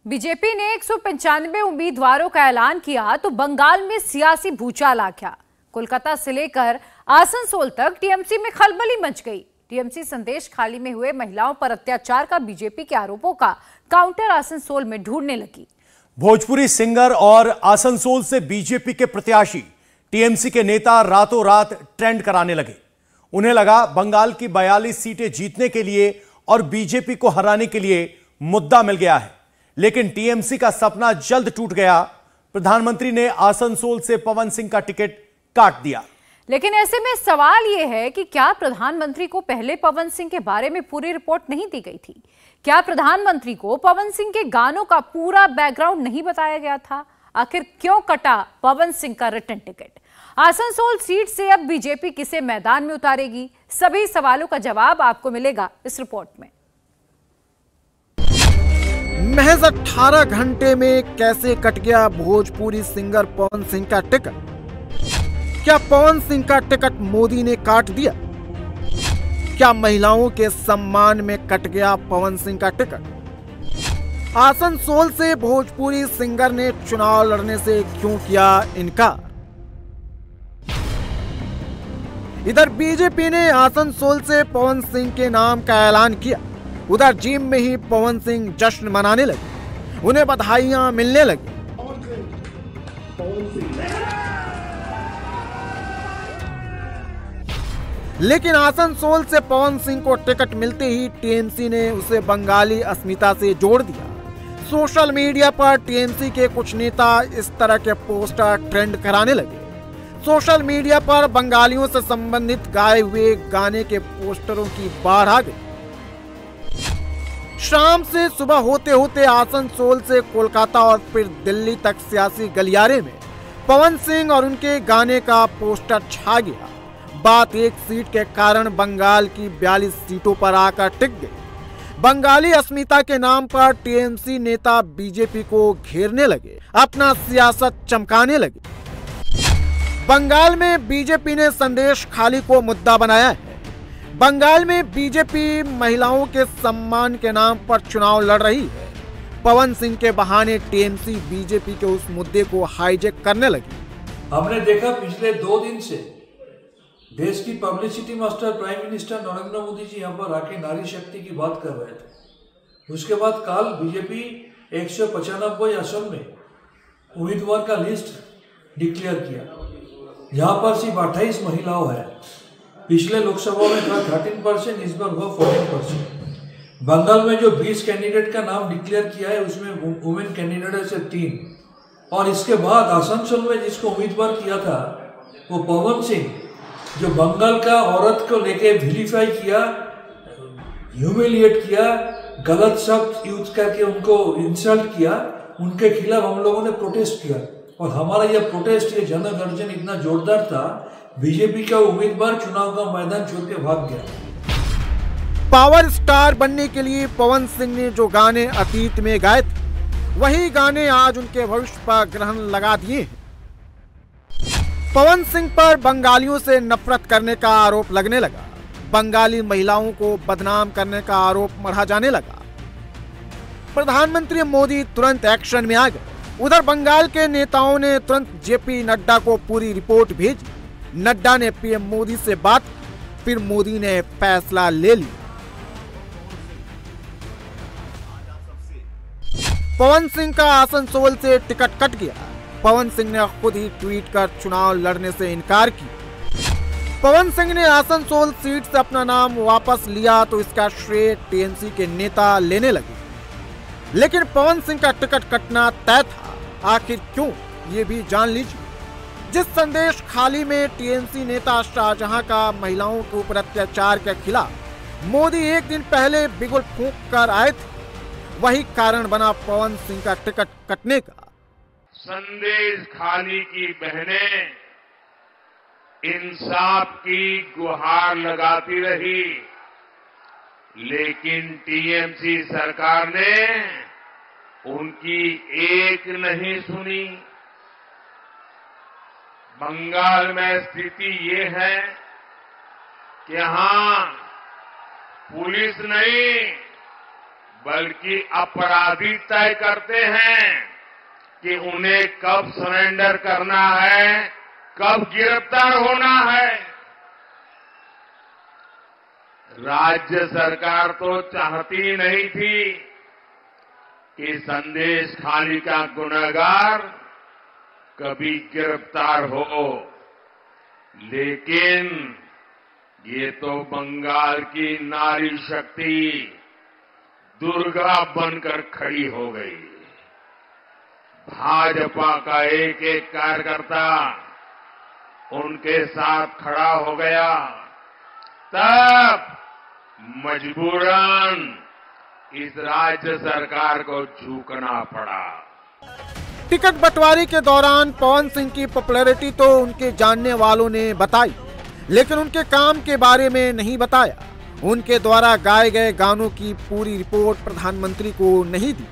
BJP ने 195 उम्मीदवारों का ऐलान किया तो बंगाल में सियासी भूचाल आ गया। कोलकाता से लेकर आसनसोल तक टीएमसी में खलबली मच गई। टीएमसी संदेश खाली में हुए महिलाओं पर अत्याचार का बीजेपी के आरोपों का काउंटर आसनसोल में ढूंढने लगी। भोजपुरी सिंगर और आसनसोल से बीजेपी के प्रत्याशी टीएमसी के नेता रातों रात ट्रेंड कराने लगे। उन्हें लगा बंगाल की 42 सीटें जीतने के लिए और बीजेपी को हराने के लिए मुद्दा मिल गया है, लेकिन टीएमसी का सपना जल्द टूट गया। प्रधानमंत्री ने आसनसोल से पवन सिंह का टिकट काट दिया। लेकिन ऐसे में सवाल यह है कि क्या प्रधानमंत्री को पहले पवन सिंह के बारे में पूरी रिपोर्ट नहीं दी गई थी? क्या प्रधानमंत्री को पवन सिंह के गानों का पूरा बैकग्राउंड नहीं बताया गया था? आखिर क्यों कटा पवन सिंह का रिटर्न टिकट? आसनसोल सीट से अब बीजेपी किसे मैदान में उतारेगी? सभी सवालों का जवाब आपको मिलेगा इस रिपोर्ट में। महज 18 घंटे में कैसे कट गया भोजपुरी सिंगर पवन सिंह का टिकट? क्या पवन सिंह का टिकट मोदी ने काट दिया? क्या महिलाओं के सम्मान में कट गया पवन सिंह का टिकट? आसनसोल से भोजपुरी सिंगर ने चुनाव लड़ने से क्यों किया इनकार? इधर बीजेपी ने आसनसोल से पवन सिंह के नाम का ऐलान किया। उधर जिम में ही पवन सिंह जश्न मनाने लगे, उन्हें बधाइयां मिलने लगी। लेकिन आसनसोल से पवन सिंह को टिकट मिलते ही टीएमसी ने उसे बंगाली अस्मिता से जोड़ दिया। सोशल मीडिया पर टीएमसी के कुछ नेता इस तरह के पोस्टर ट्रेंड कराने लगे। सोशल मीडिया पर बंगालियों से संबंधित गाए हुए गाने के पोस्टरों की बाढ़ आ गई। शाम से सुबह होते होते आसनसोल से कोलकाता और फिर दिल्ली तक सियासी गलियारे में पवन सिंह और उनके गाने का पोस्टर छा गया। बात एक सीट के कारण बंगाल की 42 सीटों पर आकर टिक गई। बंगाली अस्मिता के नाम पर टीएमसी नेता बीजेपी को घेरने लगे, अपना सियासत चमकाने लगे। बंगाल में बीजेपी ने संदेश खाली को मुद्दा बनाया है। बंगाल में बीजेपी महिलाओं के सम्मान के नाम पर चुनाव लड़ रही है। पवन सिंह के बहाने टीएमसी बीजेपी के उस मुद्दे को हाईजैक करने लगी। हमने देखा पिछले 2 दिन से देश की publicity master prime minister Narendra Modi ji यहाँ पर आके नारी शक्ति की बात कर रहे थे। उसके बाद कल बीजेपी 195 आसन में उम्मीदवार का लिस्ट डिक्लेयर किया, यहाँ पर सिर्फ 28 महिलाओं है। पिछले लोकसभा में था 13%, इस बार हुआ 14%। बंगाल में जो 20 कैंडिडेट का नाम डिक्लेयर किया है उसमें वुमेन कैंडिडेट है सिर्फ 3। और इसके बाद आसनसोल में जिसको उम्मीदवार किया था वो पवन सिंह, जो बंगाल का औरत को लेके विलिफाई किया, ह्यूमिलिएट किया, गलत शब्द यूज करके उनको इंसल्ट किया, उनके खिलाफ हम लोगों ने प्रोटेस्ट किया। और हमारा यह प्रोटेस्ट, ये जनगर्जन इतना जोरदार था, बीजेपी का उम्मीदवार चुनाव का मैदान छोड़ के भाग गया। पावर स्टार बनने के लिए पवन सिंह ने जो गाने अतीत में गाए थे, वही गाने आज उनके भविष्य पर ग्रहण लगा दिए हैं। पवन सिंह पर बंगालियों से नफरत करने का आरोप लगने लगा। बंगाली महिलाओं को बदनाम करने का आरोप मढ़ा जाने लगा। प्रधानमंत्री मोदी तुरंत एक्शन में आ गए। उधर बंगाल के नेताओं ने तुरंत जेपी नड्डा को पूरी रिपोर्ट भेजी। नड्डा ने पीएम मोदी से बात, फिर मोदी ने फैसला ले लिया। पवन सिंह का आसनसोल से टिकट कट गया। पवन सिंह ने खुद ही ट्वीट कर चुनाव लड़ने से इनकार किया। पवन सिंह ने आसनसोल सीट से अपना नाम वापस लिया तो इसका श्रेय टीएमसी के नेता लेने लगे। लेकिन पवन सिंह का टिकट कटना तय था। आखिर क्यों, ये भी जान लीजिए। जिस संदेश खाली में टीएमसी नेता शाहजहां का महिलाओं के ऊपर अत्याचार के खिलाफ मोदी एक दिन पहले बिगुल फूंक कर आए थे, वही कारण बना पवन सिंह का टिकट कटने का। संदेश खाली की बहनें इंसाफ की गुहार लगाती रही, लेकिन टीएमसी सरकार ने उनकी एक नहीं सुनी। बंगाल में स्थिति ये है कि यहां पुलिस नहीं बल्कि अपराधी तय करते हैं कि उन्हें कब सरेंडर करना है, कब गिरफ्तार होना है। राज्य सरकार तो चाहती नहीं थी कि संदेश खाली का गुनहगार कभी गिरफ्तार हो, लेकिन ये तो बंगाल की नारी शक्ति दुर्गा बनकर खड़ी हो गई। भाजपा का एक एक कार्यकर्ता उनके साथ खड़ा हो गया, तब मजबूरन इस राज्य सरकार को झुकना पड़ा। टिकट बंटवारे के दौरान पवन सिंह की पॉपुलैरिटी तो उनके जानने वालों ने बताई, लेकिन उनके काम के बारे में नहीं बताया। उनके द्वारा गाए गए गानों की पूरी रिपोर्ट प्रधानमंत्री को नहीं दी।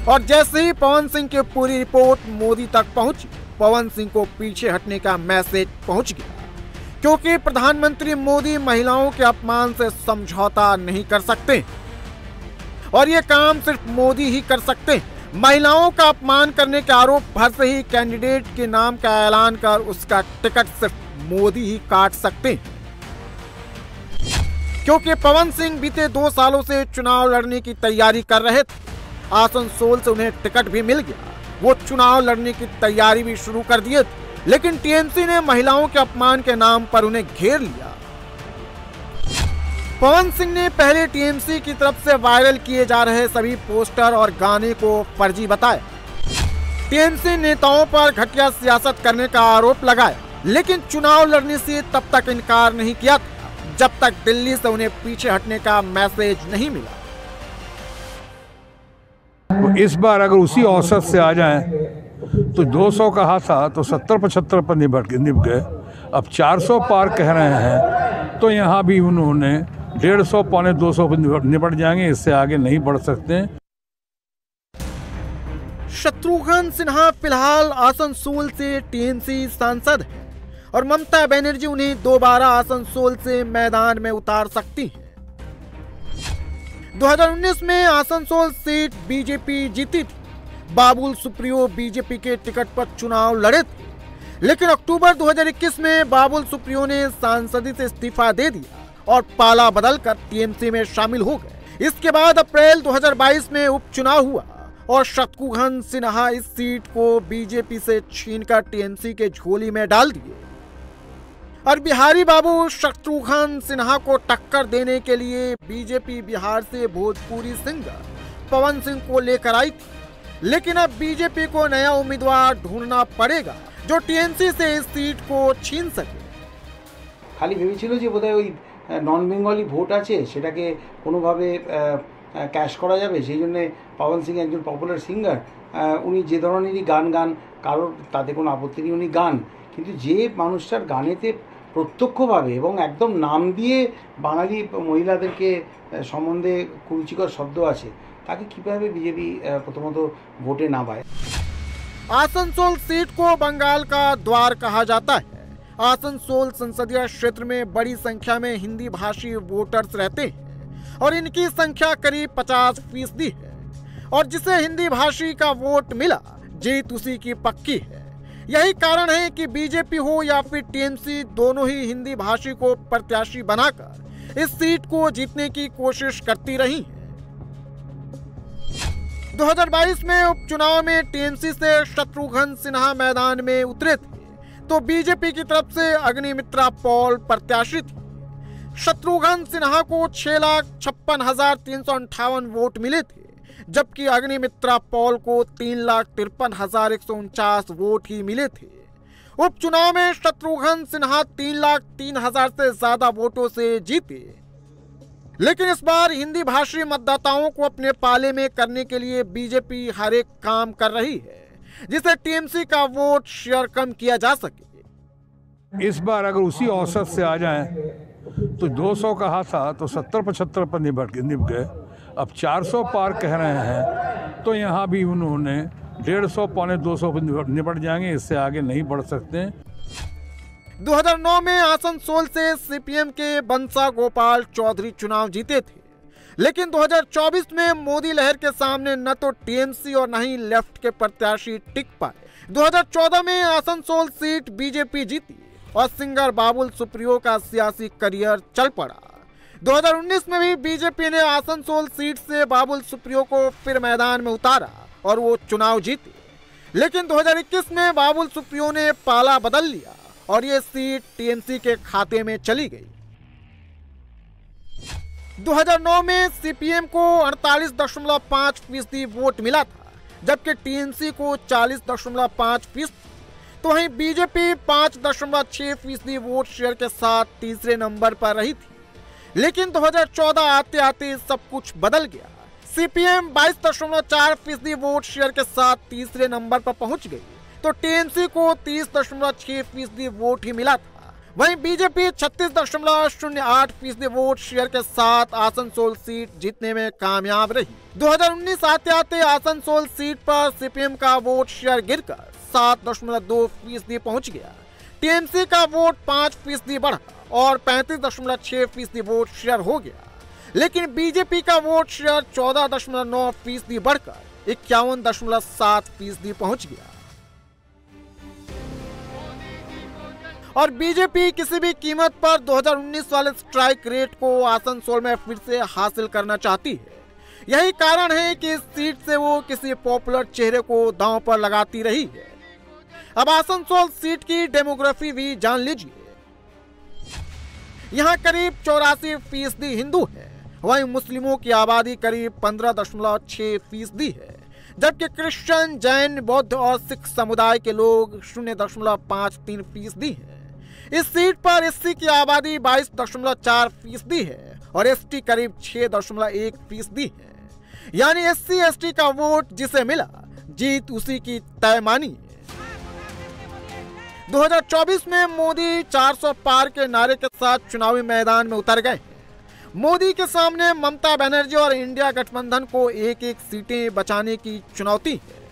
और जैसे ही पवन सिंह की पूरी रिपोर्ट मोदी तक पहुंची, पवन सिंह को पीछे हटने का मैसेज पहुंच गया, क्योंकि प्रधानमंत्री मोदी महिलाओं के अपमान से समझौता नहीं कर सकते और ये काम सिर्फ मोदी ही कर सकते हैं। महिलाओं का अपमान करने के आरोप भर से ही कैंडिडेट के नाम का ऐलान कर उसका टिकट सिर्फ मोदी ही काट सकते हैं, क्योंकि पवन सिंह बीते 2 सालों से चुनाव लड़ने की तैयारी कर रहे थे। आसनसोल से उन्हें टिकट भी मिल गया, वो चुनाव लड़ने की तैयारी भी शुरू कर दिए थे, लेकिन टीएमसी ने महिलाओं के अपमान के नाम पर उन्हें घेर लिया। पवन सिंह ने पहले टीएमसी की तरफ से वायरल किए जा रहे सभी पोस्टर और गाने को फर्जी बताया। टीएमसी नेताओं पर घटिया सियासत करने का आरोप लगाया, लेकिन चुनाव लड़ने से तब तक इनकार नहीं किया जब तक दिल्ली से उन्हें पीछे हटने का मैसेज नहीं मिला। तो इस बार अगर उसी औसत से आ जाएं तो 200 कहा था तो 70-75 पर निभ गए। अब 400 पार कह रहे हैं तो यहाँ भी उन्होंने 150 पौने 200 पर निपट जाएंगे, इससे आगे नहीं बढ़ सकते। शत्रुघ्न सिन्हा फिलहाल आसनसोल से टीएमसी सांसद है और ममता बनर्जी उन्हें दोबारा आसनसोल से मैदान में उतार सकती है। 2019 में आसनसोल सीट बीजेपी जीती थी। बाबुल सुप्रियो बीजेपी के टिकट पर चुनाव लड़े थे, लेकिन अक्टूबर 2021 में बाबुल सुप्रियो ने सांसदी से इस्तीफा दे दिया और पाला बदलकर टीएमसी में शामिल हो गए। इसके बाद अप्रैल 2022 में उपचुनाव हुआ और शत्रुघ्न सिन्हा इस सीट को बीजेपी से छीनकर टीएमसी के झोली में डाल दिए। और बिहारी बाबू शत्रुघ्न सिन्हा को टक्कर देने के लिए बीजेपी बिहार से भोजपुरी सिंगर पवन सिंह को लेकर आई थी, लेकिन अब बीजेपी को नया उम्मीदवार ढूंढना पड़ेगा जो टीएमसी से इस सीट को छीन सके। खाली ভেবেছিল যে বোধহয় ওই নন বেঙ্গলি ভোট আছে সেটাকে কোনোভাবে ক্যাশ করা যাবে, সেই জন্য পবন সিং একজন পপুলার সিঙ্গার, উনি যে ধরনেরই গান গান কারোর তাতে কোনো আপত্তি নেই, উনি গান, কিন্তু যে মানুষটার গানেতে প্রত্যক্ষভাবে এবং একদম নাম দিয়ে বাঙালি মহিলাদেরকে সম্বন্ধে কুরুচিকর শব্দ আছে, তাকে কিভাবে বিজেপি প্রথমত ভোটে না পায়। आसनसोल सीट को बंगाल का द्वार कहा जाता है। आसनसोल संसदीय क्षेत्र में बड़ी संख्या में हिंदी भाषी वोटर्स रहते हैं और इनकी संख्या करीब 50% है और जिसे हिंदी भाषी का वोट मिला जीत उसी की पक्की है। यही कारण है कि बीजेपी हो या फिर टीएमसी दोनों ही हिंदी भाषी को प्रत्याशी बनाकर इस सीट को जीतने की कोशिश करती रही है। 2022 में उपचुनाव में टीएमसी से शत्रुघ्न सिन्हा मैदान में उतरे थे तो बीजेपी की तरफ से अग्निमित्रा पॉल प्रत्याशी थी। शत्रुघ्न सिन्हा को 6,56,358 वोट मिले थे, जबकि अग्निमित्रा पॉल को 3,53,149 वोट ही मिले थे। उपचुनाव में शत्रुघ्न सिन्हा 3,03,000 से ज्यादा वोटों से जीते, लेकिन इस बार हिंदी भाषी मतदाताओं को अपने पाले में करने के लिए बीजेपी हर एक काम कर रही है जिससे टीएमसी का वोट शेयर कम किया जा सके। इस बार अगर उसी औसत से आ जाएं तो 200 कहा था तो 70-75 पर निभ गए। अब 400 पार कह रहे हैं तो यहाँ भी उन्होंने 150 पौने 200 पर निपट जाएंगे, इससे आगे नहीं बढ़ सकते। 2009 में आसनसोल से सीपीएम के बंसा गोपाल चौधरी चुनाव जीते थे लेकिन 2024 में मोदी लहर के सामने न तो टीएमसी और न ही लेफ्ट के प्रत्याशी टिक पाए। 2014 में आसनसोल सीट बीजेपी जीती और सिंगर बाबुल सुप्रियो का सियासी करियर चल पड़ा। 2019 में भी बीजेपी ने आसनसोल सीट से बाबुल सुप्रियो को फिर मैदान में उतारा और वो चुनाव जीते। लेकिन 2021 में बाबुल सुप्रियो ने पाला बदल लिया और ये सीट टीएमसी के खाते में चली गई। 2009 में सीपीएम को 48.5% वोट मिला था, जबकि टीएमसी को 40.5%। तो वहीं बीजेपी 5.6% वोट शेयर के साथ तीसरे नंबर पर रही थी। लेकिन 2014 आते आते सब कुछ बदल गया। सीपीएम 22.4% वोट शेयर के साथ तीसरे नंबर पर पहुंच गई, तो टीएमसी को 30.6% वोट ही मिला था। वहीं बीजेपी 36.08% वोट शेयर के साथ आसनसोल सीट जीतने में कामयाब रही। 2019 आते आते आसनसोल सीट पर सीपीएम का वोट शेयर गिरकर 7.2% पहुंच गया। टीएमसी का वोट 5% बढ़ा और 35.6% वोट शेयर हो गया। लेकिन बीजेपी का वोट शेयर 14.9% बढ़कर 51.7% पहुंच गया। और बीजेपी किसी भी कीमत पर 2019 वाले स्ट्राइक रेट को आसनसोल में फिर से हासिल करना चाहती है। यही कारण है कि इस सीट से वो किसी पॉपुलर चेहरे को दांव पर लगाती रही है। अब आसनसोल सीट की डेमोग्राफी भी जान लीजिए। यहाँ करीब 84% हिंदू है, वहीं मुस्लिमों की आबादी करीब 15.6% है, जबकि क्रिश्चियन, जैन, बौद्ध और सिख समुदाय के लोग 0.53% हैं। इस सीट पर एससी की आबादी 22.4% है और एसटी करीब 6.1% है। यानी एससी एसटी का वोट जिसे मिला, जीत उसी की तय मानी है। 2024 में मोदी 400 पार के नारे के साथ चुनावी मैदान में उतर गए हैं। मोदी के सामने ममता बनर्जी और इंडिया गठबंधन को एक एक सीटें बचाने की चुनौती है।